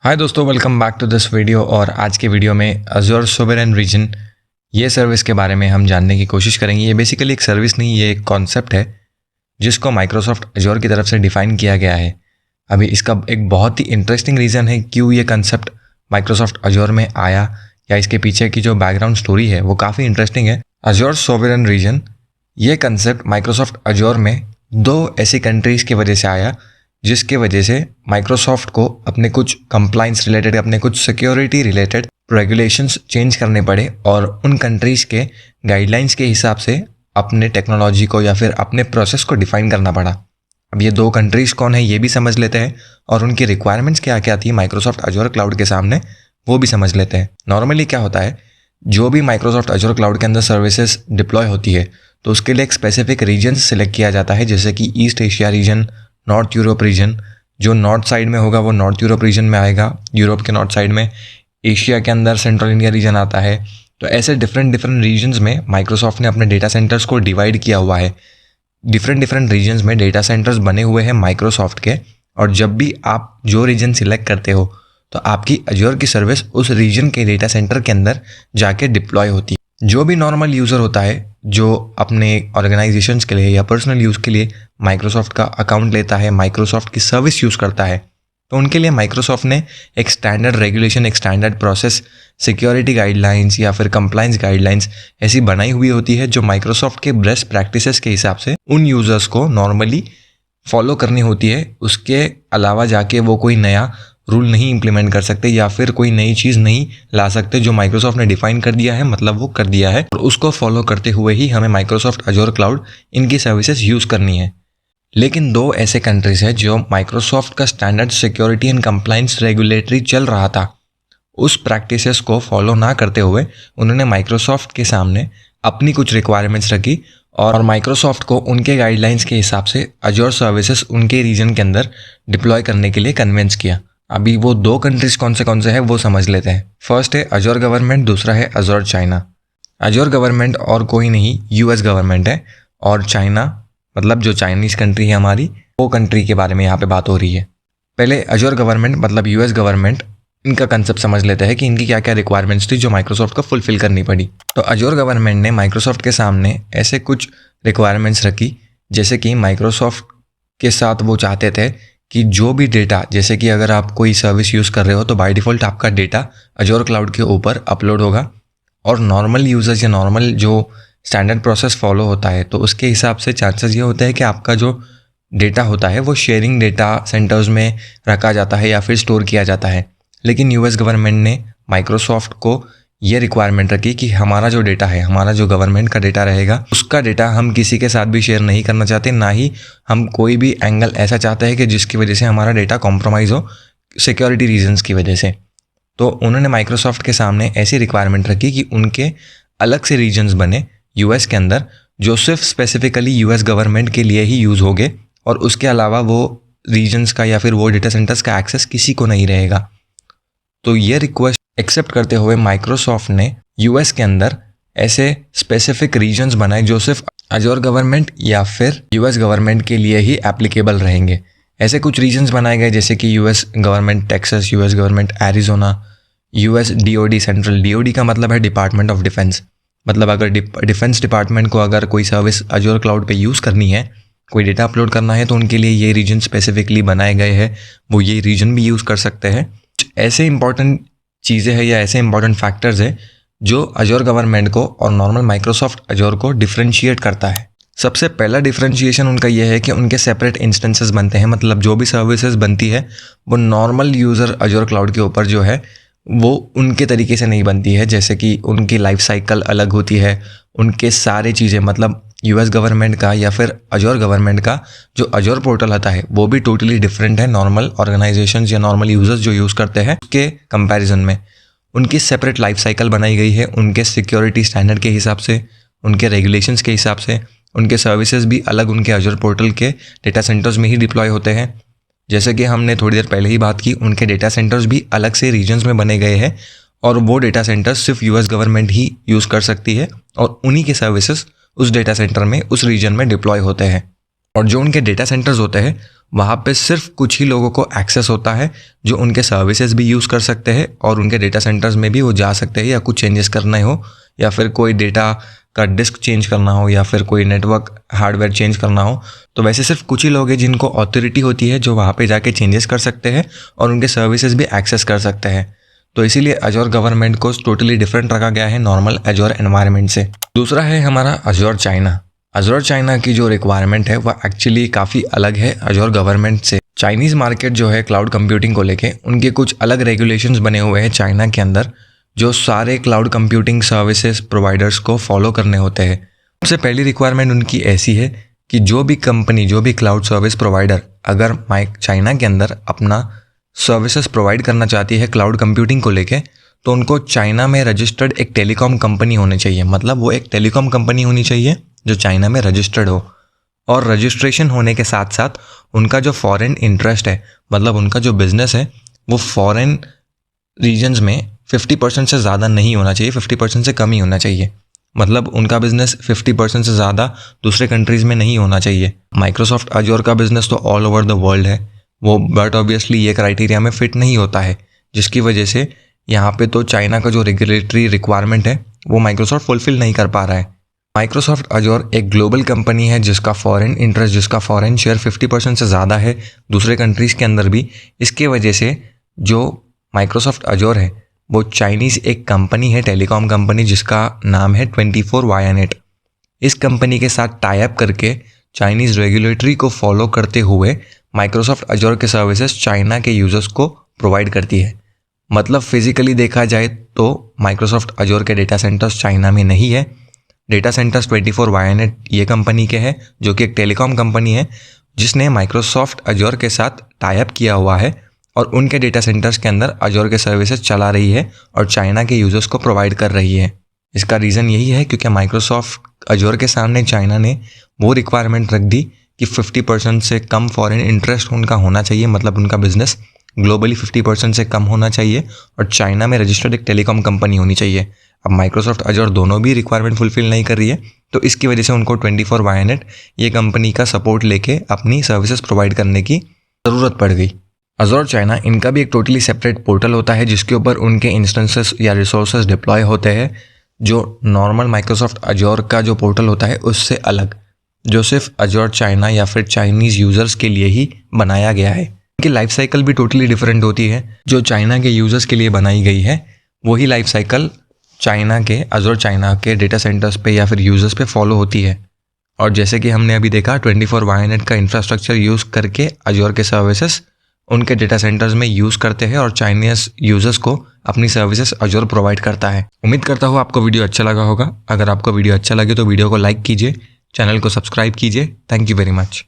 हाय दोस्तों, welcome back to this video. और आज के वीडियो में अज़ूर सोवरेन रीजन ये सर्विस के बारे में हम जानने की कोशिश करेंगे। ये बेसिकली एक सर्विस नहीं, ये एक कॉन्सेप्ट है जिसको माइक्रोसॉफ्ट अज़ूर की तरफ से डिफ़ाइन किया गया है। अभी इसका एक बहुत ही इंटरेस्टिंग रीज़न है क्यों ये कंसेप्ट माइक्रोसॉफ्ट अज़ूर में आया, या इसके पीछे की जो बैकग्राउंड स्टोरी है वो काफ़ी इंटरेस्टिंग है। अज़ूर सोवरेन रीजन ये कंसेप्ट माइक्रोसॉफ्ट अज़ूर में दो ऐसी कंट्रीज़ की वजह से आया जिसके वजह से माइक्रोसॉफ्ट को अपने कुछ कंप्लाइंस रिलेटेड, अपने कुछ सिक्योरिटी रिलेटेड रेगुलेशंस चेंज करने पड़े और उन कंट्रीज़ के गाइडलाइंस के हिसाब से अपने टेक्नोलॉजी को या फिर अपने प्रोसेस को डिफ़ाइन करना पड़ा। अब ये दो कंट्रीज़ कौन है ये भी समझ लेते हैं और उनकी रिक्वायरमेंट्स क्या क्या थी माइक्रोसॉफ्ट अज़ूर क्लाउड के सामने वो भी समझ लेते हैं। नॉर्मली क्या होता है, जो भी माइक्रोसॉफ्ट अज़ूर क्लाउड के अंदर सर्विसेज डिप्लॉय होती है तो उसके लिए एक स्पेसिफिक रीजन सेलेक्ट किया जाता है, जैसे कि East Asia region, North Europe region. जो नॉर्थ साइड में होगा वो नॉर्थ यूरोप रीजन में आएगा, यूरोप के नॉर्थ साइड में। एशिया के अंदर सेंट्रल इंडिया रीजन आता है। तो ऐसे डिफरेंट रीजन्स में माइक्रोसॉफ्ट ने अपने डेटा सेंटर्स को डिवाइड किया हुआ है। डिफरेंट रीजन्स में डेटा सेंटर्स बने हुए हैं माइक्रोसॉफ्ट के, और जब भी आप जो रीजन सिलेक्ट करते हो तो आपकी अज़ूर की सर्विस उस रीजन के डेटा सेंटर के अंदर जाके डिप्लॉय होती है। जो भी नॉर्मल यूज़र होता है जो अपने ऑर्गेनाइजेशंस के लिए या पर्सनल यूज़ के लिए माइक्रोसॉफ्ट का अकाउंट लेता है, माइक्रोसॉफ्ट की सर्विस यूज़ करता है, तो उनके लिए माइक्रोसॉफ्ट ने एक स्टैंडर्ड रेगुलेशन, एक स्टैंडर्ड प्रोसेस, सिक्योरिटी गाइडलाइंस या फिर कंप्लाइंस गाइडलाइंस ऐसी बनाई हुई होती है जो माइक्रोसॉफ्ट के बेस्ट प्रैक्टिसेस के हिसाब से उन यूज़र्स को नॉर्मली फॉलो करनी होती है। उसके अलावा जाके वो कोई नया रूल नहीं इम्प्लीमेंट कर सकते या फिर कोई नई चीज़ नहीं ला सकते। जो माइक्रोसॉफ्ट ने डिफ़ाइन कर दिया है मतलब वो कर दिया है, और उसको फॉलो करते हुए ही हमें माइक्रोसॉफ्ट अज़ूर क्लाउड इनकी सर्विसेज यूज़ करनी है। लेकिन दो ऐसे कंट्रीज़ हैं जो माइक्रोसॉफ्ट का standard security and compliance regulatory चल रहा था, उस प्रैक्टिसेस को फॉलो ना करते हुए उन्होंने माइक्रोसॉफ्ट के सामने अपनी कुछ रिक्वायरमेंट्स रखी और माइक्रोसॉफ्ट को उनके गाइडलाइंस के हिसाब से अज़ूर सर्विसेज उनके रीजन के अंदर डिप्लॉय करने के लिए कन्विंस किया। अभी वो दो कंट्रीज़ कौन से हैं वो समझ लेते हैं। फर्स्ट है अज़ूर गवर्नमेंट, दूसरा है अज़ूर चाइना। अज़ूर गवर्नमेंट और कोई नहीं, यूएस गवर्नमेंट है, और चाइना मतलब जो चाइनीज़ कंट्री है हमारी, वो कंट्री के बारे में यहाँ पे बात हो रही है। पहले अज़ूर गवर्नमेंट मतलब यूएस गवर्नमेंट, इनका कंसेप्ट समझ लेते हैं कि इनकी क्या क्या रिक्वायरमेंट्स थी जो माइक्रोसॉफ्ट को फुलफिल करनी पड़ी। तो अज़ूर गवर्नमेंट ने माइक्रोसॉफ्ट के सामने ऐसे कुछ रिक्वायरमेंट्स रखी, जैसे कि माइक्रोसॉफ्ट के साथ वो चाहते थे कि जो भी डेटा, जैसे कि अगर आप कोई सर्विस यूज़ कर रहे हो तो बाय डिफ़ॉल्ट आपका डेटा अज़ूर क्लाउड के ऊपर अपलोड होगा, और नॉर्मल यूज़र्स या नॉर्मल जो स्टैंडर्ड प्रोसेस फॉलो होता है तो उसके हिसाब से चांसेस ये होते हैं कि आपका जो डेटा होता है वो शेयरिंग डेटा सेंटर्स में रखा जाता है या फिर स्टोर किया जाता है। लेकिन यूएस गवर्नमेंट ने माइक्रोसॉफ्ट को ये रिक्वायरमेंट रखी कि हमारा जो डेटा है, हमारा जो गवर्नमेंट का डेटा रहेगा, उसका डेटा हम किसी के साथ भी शेयर नहीं करना चाहते, ना ही हम कोई भी एंगल ऐसा चाहते हैं कि जिसकी वजह से हमारा डेटा कॉम्प्रोमाइज़ हो सिक्योरिटी रीजंस की वजह से। तो उन्होंने माइक्रोसॉफ्ट के सामने ऐसी रिक्वायरमेंट रखी कि उनके अलग से रीजन्स बने यूएस के अंदर जो सिर्फ स्पेसिफिकली यूएस गवर्नमेंट के लिए ही यूज़ होंगे, और उसके अलावा वो रीजन्स का या फिर वो डेटा सेंटर्स का एक्सेस किसी को नहीं रहेगा। तो ये रिक्वेस्ट एक्सेप्ट करते हुए माइक्रोसॉफ्ट ने यूएस के अंदर ऐसे स्पेसिफिक रीजन्स बनाए जो सिर्फ अज़ूर गवर्नमेंट या फिर यूएस गवर्नमेंट के लिए ही एप्लीकेबल रहेंगे। ऐसे कुछ रीजन्स बनाए गए जैसे कि US government Texas, US government Arizona, US DoD central. DoD का मतलब है डिपार्टमेंट ऑफ डिफेंस। मतलब अगर डिफेंस डिपार्टमेंट को अगर कोई सर्विस अज़ूर क्लाउड पे यूज़ करनी है, कोई डेटा अपलोड करना है, तो उनके लिए ये रीजन स्पेसिफिकली बनाए गए हैं, वो ये रीजन भी यूज़ कर सकते हैं। ऐसे इंपॉर्टेंट चीज़ें हैं या ऐसे इंपॉर्टेंट फैक्टर्स हैं जो अज़ूर गवर्नमेंट को और नॉर्मल माइक्रोसॉफ्ट अज़ूर को डिफरेंशिएट करता है। सबसे पहला डिफरेंशिएशन उनका यह है कि उनके सेपरेट इंस्टेंसेस बनते हैं। मतलब जो भी सर्विसेज बनती है वो नॉर्मल यूज़र अज़ूर क्लाउड के ऊपर जो है वो उनके तरीके से नहीं बनती है, जैसे कि उनकी लाइफ साइकिल अलग होती है, उनके सारे चीज़ें मतलब यूएस गवर्नमेंट का या फिर अज़ूर गवर्नमेंट का जो अज़ूर पोर्टल आता है वो भी टोटली डिफरेंट है नॉर्मल ऑर्गेनाइजेशंस या नॉर्मल यूजर्स जो यूज़ करते हैं उसके कंपैरिजन में। उनकी सेपरेट लाइफ साइकिल बनाई गई है उनके सिक्योरिटी स्टैंडर्ड के हिसाब से, उनके रेगुलेशंस के हिसाब से। उनके सर्विसेज भी अलग उनके अज़ूर पोर्टल के डेटा सेंटर्स में ही डिप्लॉय होते हैं। जैसे कि हमने थोड़ी देर पहले ही बात की, उनके डेटा सेंटर्स भी अलग से रीजन्स में बने गए हैं, और वो डेटा सेंटर्स सिर्फ यूएस गवर्नमेंट ही यूज़ कर सकती है, और उन्हीं के सर्विसेज उस डेटा सेंटर में, उस रीजन में डिप्लॉय होते हैं। और जो उनके डेटा सेंटर्स होते हैं वहाँ पे सिर्फ कुछ ही लोगों को एक्सेस होता है जो उनके सर्विसेज भी यूज़ कर सकते हैं और उनके डेटा सेंटर्स में भी वो जा सकते हैं, या कुछ चेंजेस करना हो या फिर कोई डेटा का डिस्क चेंज करना हो या फिर कोई नेटवर्क हार्डवेयर चेंज करना हो, तो वैसे सिर्फ कुछ ही लोग हैं जिनको अथॉरिटी होती है जो वहाँ पे जाके चेंजेस कर सकते हैं और उनके सर्विसेज भी एक्सेस कर सकते हैं। तो इसीलिए अजोर गवर्नमेंट को टोटली डिफरेंट रखा गया है नॉर्मल अजोर एनवायरनमेंट से। दूसरा है हमारा अजोर चाइना। अजोर चाइना की जो रिक्वायरमेंट है वह एक्चुअली काफ़ी अलग है अजोर गवर्नमेंट से। चाइनीज़ मार्केट जो है क्लाउड कंप्यूटिंग को लेके, उनके कुछ अलग रेगुलेशंस बने हुए हैं चाइना के अंदर जो सारे क्लाउड कंप्यूटिंग सर्विसेज प्रोवाइडर्स को फॉलो करने होते हैं। सबसे पहली रिक्वायरमेंट उनकी ऐसी है कि जो भी कंपनी, जो भी क्लाउड सर्विस प्रोवाइडर अगर चाइना के अंदर अपना सर्विसेज प्रोवाइड करना चाहती है क्लाउड कंप्यूटिंग को लेके, तो उनको चाइना में रजिस्टर्ड एक टेलीकॉम कंपनी होनी चाहिए। मतलब वो एक टेलीकॉम कंपनी होनी चाहिए जो चाइना में रजिस्टर्ड हो, और रजिस्ट्रेशन होने के साथ साथ उनका जो फॉरेन इंटरेस्ट है, मतलब उनका जो बिजनेस है वो फॉरेन रीजन्स में 50% से ज़्यादा नहीं होना चाहिए, 50% से कम ही होना चाहिए। मतलब उनका बिजनेस 50% से ज़्यादा दूसरे कंट्रीज़ में नहीं होना चाहिए। माइक्रोसॉफ्ट अजोर का बिजनेस तो ऑल ओवर द वर्ल्ड है वो, बट ऑब्वियसली ये क्राइटेरिया में फिट नहीं होता है, जिसकी वजह से यहाँ पे तो चाइना का जो रेगुलेटरी रिक्वायरमेंट है वो माइक्रोसॉफ्ट फुलफिल नहीं कर पा रहा है। माइक्रोसॉफ्ट अजोर एक ग्लोबल कंपनी है जिसका फॉरेन इंटरेस्ट, जिसका फॉरेन शेयर 50% से ज़्यादा है दूसरे कंट्रीज़ के अंदर भी। इसके वजह से जो माइक्रोसॉफ्ट अजोर है वो चाइनीज़ एक कंपनी है, टेलीकॉम कंपनी, जिसका नाम है 24YNET। इस कंपनी के साथ टाई अप करके चाइनीज़ रेगुलेटरी को फॉलो करते हुए माइक्रोसॉफ्ट अजोर के सर्विसेज चाइना के यूज़र्स को प्रोवाइड करती है। मतलब फिजिकली देखा जाए तो माइक्रोसॉफ्ट अजोर के डेटा सेंटर्स चाइना में नहीं है। डेटा सेंटर्स 24YNET ये कंपनी के हैं जो कि एक टेलीकॉम कंपनी है जिसने माइक्रोसॉफ्ट अजोर के साथ टाई अप किया हुआ है और उनके डेटा सेंटर्स के अंदर अजोर के सर्विसेज चला रही है और चाइना के यूज़र्स को प्रोवाइड कर रही है। इसका रीज़न यही है क्योंकि माइक्रोसॉफ्ट अजोर के सामने चाइना ने वो रिक्वायरमेंट रख दी कि 50% से कम फॉरेन इंटरेस्ट उनका होना चाहिए, मतलब उनका बिजनेस ग्लोबली 50% से कम होना चाहिए और चाइना में रजिस्टर्ड एक टेलीकॉम कंपनी होनी चाहिए। अब माइक्रोसॉफ्ट अजोर दोनों भी रिक्वायरमेंट फुलफिल नहीं कर रही है, तो इसकी वजह से उनको 24YNET ये कंपनी का सपोर्ट लेके अपनी सर्विसेज प्रोवाइड करने की ज़रूरत पड़ गई। अजोर चाइना, इनका भी एक टोटली सेपरेट पोर्टल होता है जिसके ऊपर उनके इंस्टेंसेस या रिसोर्सेज डिप्लॉय होते हैं, जो नॉर्मल माइक्रोसॉफ्ट अजोर का जो पोर्टल होता है उससे अलग, जो सिर्फ अजोर चाइना या फिर चाइनीज़ यूज़र्स के लिए ही बनाया गया है। इनकी लाइफ साइकिल भी टोटली डिफरेंट होती है। जो चाइना के यूज़र्स के लिए बनाई गई है वही लाइफ साइकिल चाइना के अजोर चाइना के डेटा सेंटर्स पे या फिर यूज़र्स पे फॉलो होती है। और जैसे कि हमने अभी देखा 24YNET का इंफ्रास्ट्रक्चर यूज़ करके अजोर के सर्विसेज उनके डेटा सेंटर्स में यूज़ करते हैं और चाइनीज़ यूज़र्स को अपनी सर्विसेज अजोर प्रोवाइड करता है। उम्मीद करता हूँ आपको वीडियो अच्छा लगा होगा। अगर आपको वीडियो अच्छा लगे तो वीडियो को लाइक कीजिए, चैनल को सब्सक्राइब कीजिए। Thank you very much.